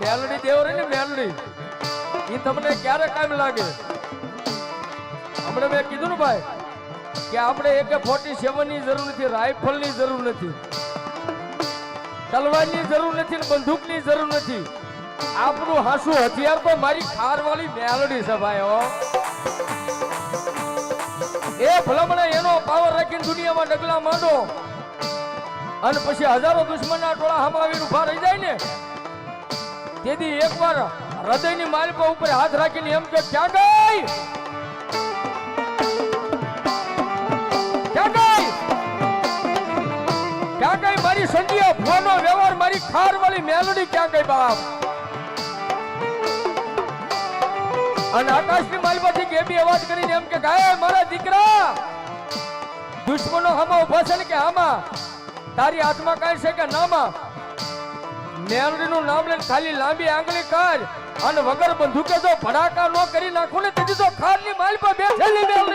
મેલડી દેવરી ને મેલડી એ તમને ક્યારે કામ લાગે? હમણાં મેં કીધું ને ભાઈ કે આપણે AK-47 ની જરૂર નથી, રાઇફલ ની જરૂર નથી, તલવાર ની જરૂર નથી ને બંદૂક ની જરૂર નથી. આપણું હાસુ હથિયાર તો મારી ખારવાળી મેલડી છે ભાઈ. હો એ ભલામણા એનો પાવર રાખીને દુનિયામાં ડગલા માંડો અને પછી હજારો દુશ્મનના ટોળા હામાં આવીને ઉભા રહી જાય ને તેથી એકવાર હૃદયની માલિકો ઉપર હાથ રાખીને એમ કે ક્યાં ગઈ, ક્યાં ગઈ, ક્યાં ગઈ મારી સંધિયા ફોનો વ્યવહાર, મારી ખારવાળી મેલડી ક્યાં ગઈ બાપ? અને આકાશની માલમાંથી ગેબી અવાજ કરીને એમ કે ગાય મારા દીકરા, દુશ્મનો હામાં ઉભા છે ને કે હામાં, તારી હાથમાં કાંઈ છે કે નામાં? મેલડીનું નામ લઈને ખાલી લાંબી આંગળી કાઢ અને વગર બંદૂકે જો ભડાકા ન કરી નાખું ને તેથી તો ખારની માલ પર બેઠેલી મેલડી